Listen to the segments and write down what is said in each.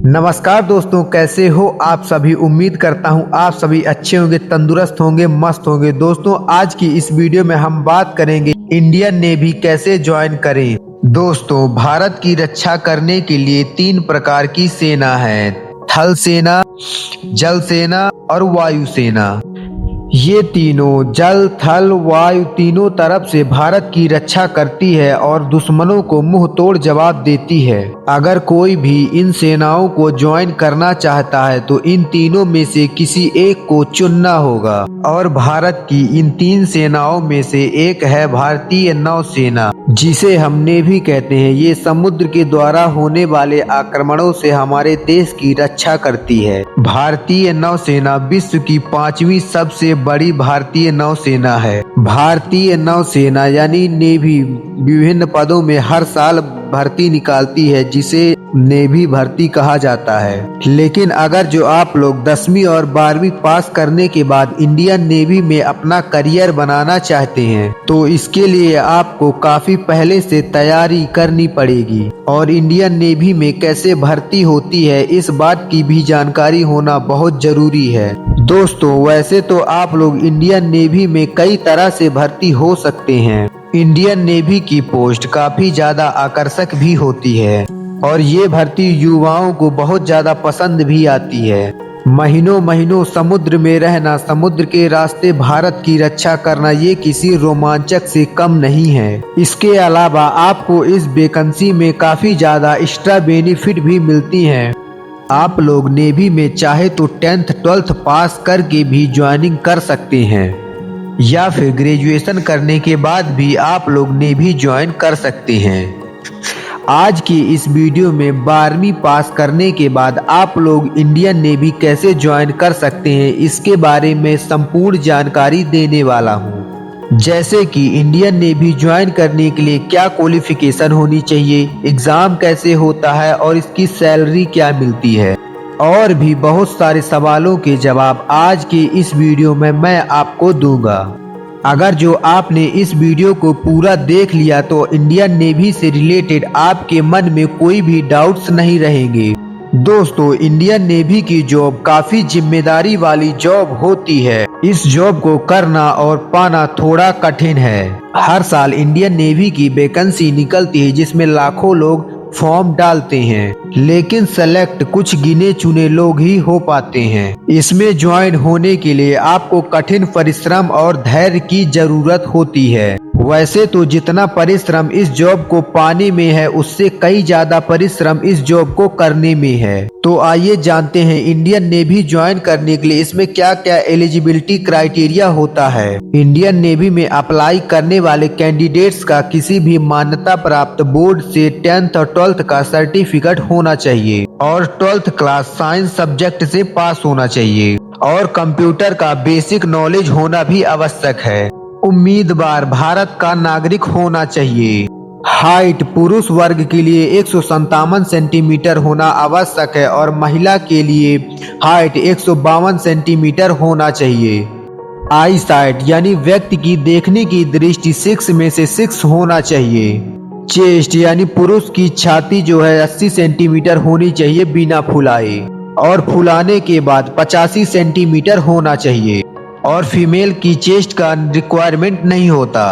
नमस्कार दोस्तों, कैसे हो आप सभी। उम्मीद करता हूं आप सभी अच्छे होंगे, तंदुरुस्त होंगे, मस्त होंगे। दोस्तों, आज की इस वीडियो में हम बात करेंगे इंडियन नेवी कैसे ज्वाइन करें। दोस्तों, भारत की रक्षा करने के लिए 3 प्रकार की सेना है: थल सेना, जल सेना और वायु सेना। ये तीनों जल, थल, वायु तीनों तरफ से भारत की रक्षा करती है और दुश्मनों को मुंह तोड़ जवाब देती है। अगर कोई भी इन सेनाओं को ज्वाइन करना चाहता है तो इन तीनों में से किसी एक को चुनना होगा। और भारत की इन 3 सेनाओं में से एक है भारतीय नौसेना, जिसे हम नेवी कहते हैं। ये समुद्र के द्वारा होने वाले आक्रमणों से हमारे देश की रक्षा करती है। भारतीय नौसेना विश्व की 5वीं सबसे बड़ी भारतीय नौसेना है। भारतीय नौसेना यानी नेवी विभिन्न पदों में हर साल भर्ती निकालती है, जिसे नेवी भर्ती कहा जाता है। लेकिन अगर जो आप लोग 10वीं और 12वीं पास करने के बाद इंडियन नेवी में अपना करियर बनाना चाहते हैं तो इसके लिए आपको काफी पहले से तैयारी करनी पड़ेगी। और इंडियन नेवी में कैसे भर्ती होती है इस बात की भी जानकारी होना बहुत जरूरी है। दोस्तों, वैसे तो आप लोग इंडियन नेवी में कई तरह से भर्ती हो सकते हैं। इंडियन नेवी की पोस्ट काफी ज्यादा आकर्षक भी होती है और ये भर्ती युवाओं को बहुत ज्यादा पसंद भी आती है। महीनों महीनों समुद्र में रहना, समुद्र के रास्ते भारत की रक्षा करना, ये किसी रोमांचक से कम नहीं है। इसके अलावा आपको इस वैकेंसी में काफी ज्यादा एक्स्ट्रा बेनिफिट भी मिलती हैं। आप लोग नेवी में चाहे तो 10th 12th पास करके भी ज्वाइनिंग कर सकते हैं या फिर ग्रेजुएशन करने के बाद भी आप लोग नेवी ज्वाइन कर सकते हैं। आज की इस वीडियो में 12वीं पास करने के बाद आप लोग इंडियन नेवी कैसे ज्वाइन कर सकते हैं इसके बारे में संपूर्ण जानकारी देने वाला हूं। जैसे कि इंडियन नेवी ज्वाइन करने के लिए क्या क्वालिफिकेशन होनी चाहिए, एग्जाम कैसे होता है और इसकी सैलरी क्या मिलती है, और भी बहुत सारे सवालों के जवाब आज की इस वीडियो में मैं आपको दूंगा। अगर जो आपने इस वीडियो को पूरा देख लिया तो इंडियन नेवी से रिलेटेड आपके मन में कोई भी डाउट्स नहीं रहेंगे। दोस्तों, इंडियन नेवी की जॉब काफी जिम्मेदारी वाली जॉब होती है। इस जॉब को करना और पाना थोड़ा कठिन है। हर साल इंडियन नेवी की वैकेंसी निकलती है जिसमें लाखों लोग फॉर्म डालते हैं, लेकिन सेलेक्ट कुछ गिने चुने लोग ही हो पाते हैं। इसमें ज्वाइन होने के लिए आपको कठिन परिश्रम और धैर्य की जरूरत होती है। वैसे तो जितना परिश्रम इस जॉब को पाने में है उससे कई ज्यादा परिश्रम इस जॉब को करने में है। तो आइए जानते हैं इंडियन नेवी ज्वाइन करने के लिए इसमें क्या क्या एलिजिबिलिटी क्राइटेरिया होता है। इंडियन नेवी में अप्लाई करने वाले कैंडिडेट्स का किसी भी मान्यता प्राप्त बोर्ड से 10th और 12th का सर्टिफिकेट होना चाहिए और 12th क्लास साइंस सब्जेक्ट से पास होना चाहिए और कंप्यूटर का बेसिक नॉलेज होना भी आवश्यक है। उम्मीदवार भारत का नागरिक होना चाहिए। हाइट पुरुष वर्ग के लिए 157 सेंटीमीटर होना आवश्यक है और महिला के लिए हाइट 152 सेंटीमीटर होना चाहिए। आई साइट यानी व्यक्ति की देखने की दृष्टि 6 में से 6 होना चाहिए। चेस्ट यानी पुरुष की छाती जो है 80 सेंटीमीटर होनी चाहिए बिना फुलाए और फुलाने के बाद 85 सेंटीमीटर होना चाहिए और फीमेल की चेस्ट का रिक्वायरमेंट नहीं होता।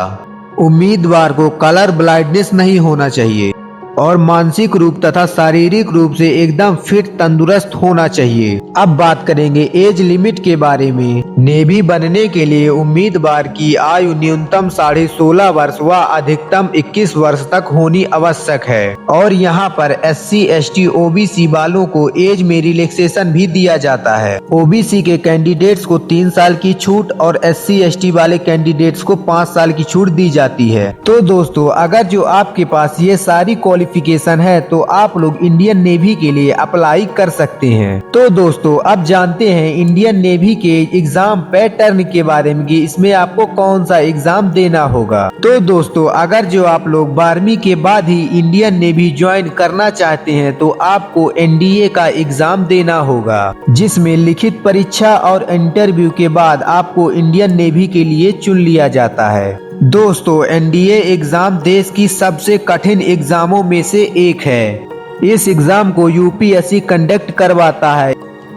उम्मीदवार को कलर ब्लाइंडनेस नहीं होना चाहिए और मानसिक रूप तथा शारीरिक रूप से एकदम फिट तंदुरुस्त होना चाहिए। अब बात करेंगे एज लिमिट के बारे में। नेवी बनने के लिए उम्मीदवार की आयु न्यूनतम 16.5 वर्ष व अधिकतम 21 वर्ष तक होनी आवश्यक है और यहाँ पर SC ST OBC वालों को एज में रिलैक्सेशन भी दिया जाता है। OBC के कैंडिडेट्स को 3 साल की छूट और SC ST वाले कैंडिडेट्स को 5 साल की छूट दी जाती है। तो दोस्तों, अगर जो आपके पास ये सारी क्वालिफिकेशन है तो आप लोग इंडियन नेवी के लिए अप्लाई कर सकते हैं। तो दोस्तों, अब जानते हैं इंडियन नेवी के एग्जाम पैटर्न के बारे में कि इसमें आपको कौन सा एग्जाम देना होगा। तो दोस्तों, अगर जो आप लोग 12वीं के बाद ही इंडियन नेवी ज्वाइन करना चाहते हैं तो आपको NDA का एग्जाम देना होगा, जिसमें लिखित परीक्षा और इंटरव्यू के बाद आपको इंडियन नेवी के लिए चुन लिया जाता है। दोस्तों, NDA एग्जाम देश की सबसे कठिन एग्जामों में से एक है। इस एग्जाम को यूपीएससी कंडक्ट करवाता है।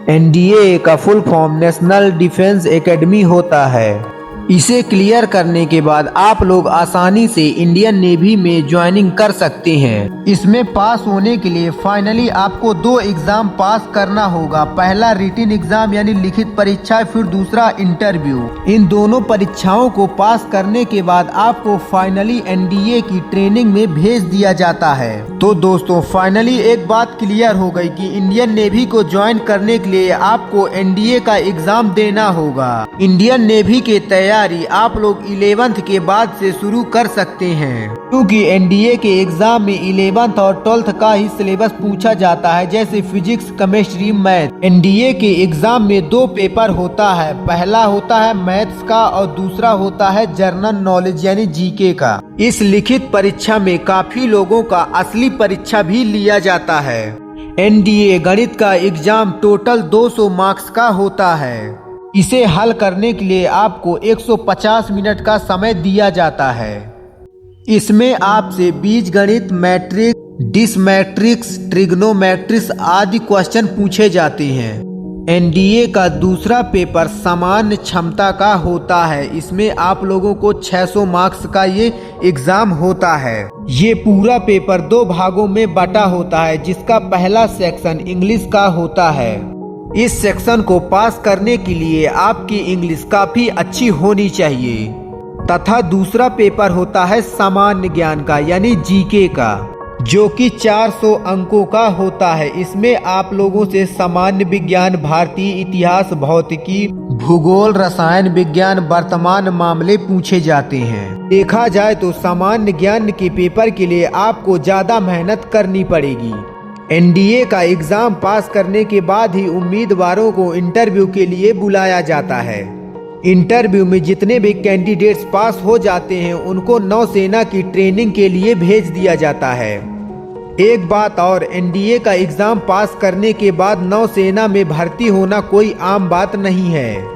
एनडीए का full form national defence academy होता है। इसे क्लियर करने के बाद आप लोग आसानी से इंडियन नेवी में ज्वाइनिंग कर सकते हैं। इसमें पास होने के लिए फाइनली आपको 2 एग्जाम पास करना होगा। पहला रिटन एग्जाम यानी लिखित परीक्षा, फिर दूसरा इंटरव्यू। इन दोनों परीक्षाओं को पास करने के बाद आपको फाइनली एनडीए की ट्रेनिंग में भेज दिया जाता है। तो दोस्तों फाइनली एक बात क्लियर हो गई कि इंडियन नेवी को ज्वाइन करने के लिए आपको एनडीए का एग्जाम देना होगा। इंडियन नेवी के तैयारी आप लोग 11th के बाद से शुरू कर सकते हैं, क्योंकि एनडीए के एग्जाम में 11th और 12th का ही सिलेबस पूछा जाता है, जैसे फिजिक्स, केमिस्ट्री, मैथ। एनडीए के एग्जाम में 2 पेपर होता है। पहला होता है मैथ्स का और दूसरा होता है जनरल नॉलेज यानी जीके का। इस लिखित परीक्षा में काफी लोगों का असली परीक्षा भी लिया जाता है। एनडीए गणित का एग्जाम टोटल 200 मार्क्स का होता है। इसे हल करने के लिए आपको 150 मिनट का समय दिया जाता है। इसमें आपसे बीजगणित, मैट्रिक्स, डिसमैट्रिक्स, ट्रिग्नोमेट्रिक्स आदि क्वेश्चन पूछे जाते हैं। एनडीए का दूसरा पेपर सामान्य क्षमता का होता है। इसमें आप लोगों को 600 मार्क्स का ये एग्जाम होता है। ये पूरा पेपर 2 भागों में बटा होता है, जिसका पहला सेक्शन इंग्लिश का होता है। इस सेक्शन को पास करने के लिए आपकी इंग्लिश काफी अच्छी होनी चाहिए, तथा दूसरा पेपर होता है सामान्य ज्ञान का यानी जीके का, जो कि 400 अंकों का होता है। इसमें आप लोगों से सामान्य विज्ञान, भारतीय इतिहास, भौतिकी, भूगोल, रसायन विज्ञान, वर्तमान मामले पूछे जाते हैं। देखा जाए तो सामान्य ज्ञान के पेपर के लिए आपको ज्यादा मेहनत करनी पड़ेगी। एनडीए का एग्जाम पास करने के बाद ही उम्मीदवारों को इंटरव्यू के लिए बुलाया जाता है। इंटरव्यू में जितने भी कैंडिडेट्स पास हो जाते हैं उनको नौसेना की ट्रेनिंग के लिए भेज दिया जाता है। एक बात और, एनडीए का एग्जाम पास करने के बाद नौसेना में भर्ती होना कोई आम बात नहीं है।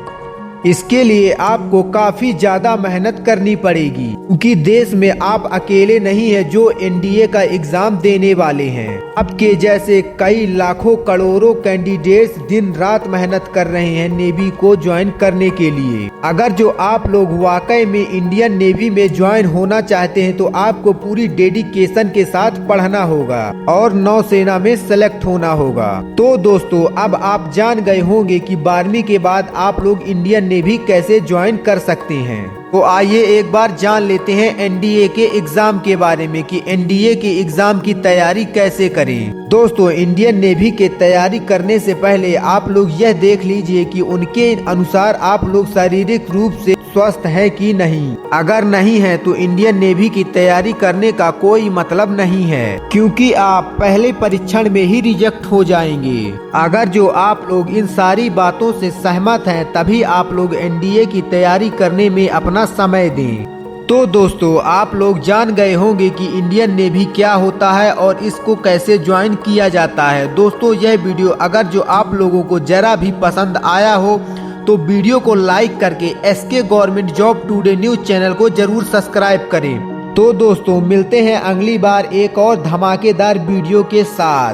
इसके लिए आपको काफी ज्यादा मेहनत करनी पड़ेगी, क्योंकि देश में आप अकेले नहीं हैं जो एनडीए का एग्जाम देने वाले हैं। आपके जैसे कई लाखों करोड़ों कैंडिडेट्स दिन रात मेहनत कर रहे हैं नेवी को ज्वाइन करने के लिए। अगर जो आप लोग वाकई में इंडियन नेवी में ज्वाइन होना चाहते हैं तो आपको पूरी डेडिकेशन के साथ पढ़ना होगा और नौसेना में सेलेक्ट होना होगा। तो दोस्तों अब आप जान गए होंगे कि 12वीं के बाद आप लोग इंडियन नेवी कैसे ज्वाइन कर सकते हैं। तो आइए एक बार जान लेते हैं एनडीए के एग्जाम के बारे में कि एनडीए के एग्जाम की तैयारी कैसे करें। दोस्तों इंडियन नेवी के तैयारी करने से पहले आप लोग यह देख लीजिए कि उनके अनुसार आप लोग शारीरिक रूप से स्वस्थ है कि नहीं। अगर नहीं है तो इंडियन नेवी की तैयारी करने का कोई मतलब नहीं है, क्योंकि आप पहले परीक्षण में ही रिजेक्ट हो जाएंगे। अगर जो आप लोग इन सारी बातों से सहमत हैं तभी आप लोग एनडीए की तैयारी करने में अपना समय दें। तो दोस्तों आप लोग जान गए होंगे कि इंडियन नेवी क्या होता है और इसको कैसे ज्वाइन किया जाता है। दोस्तों यह वीडियो अगर जो आप लोगों को जरा भी पसंद आया हो तो वीडियो को लाइक करके SK government job today news channel को जरूर सब्सक्राइब करें। तो दोस्तों मिलते हैं अगली बार एक और धमाकेदार वीडियो के साथ।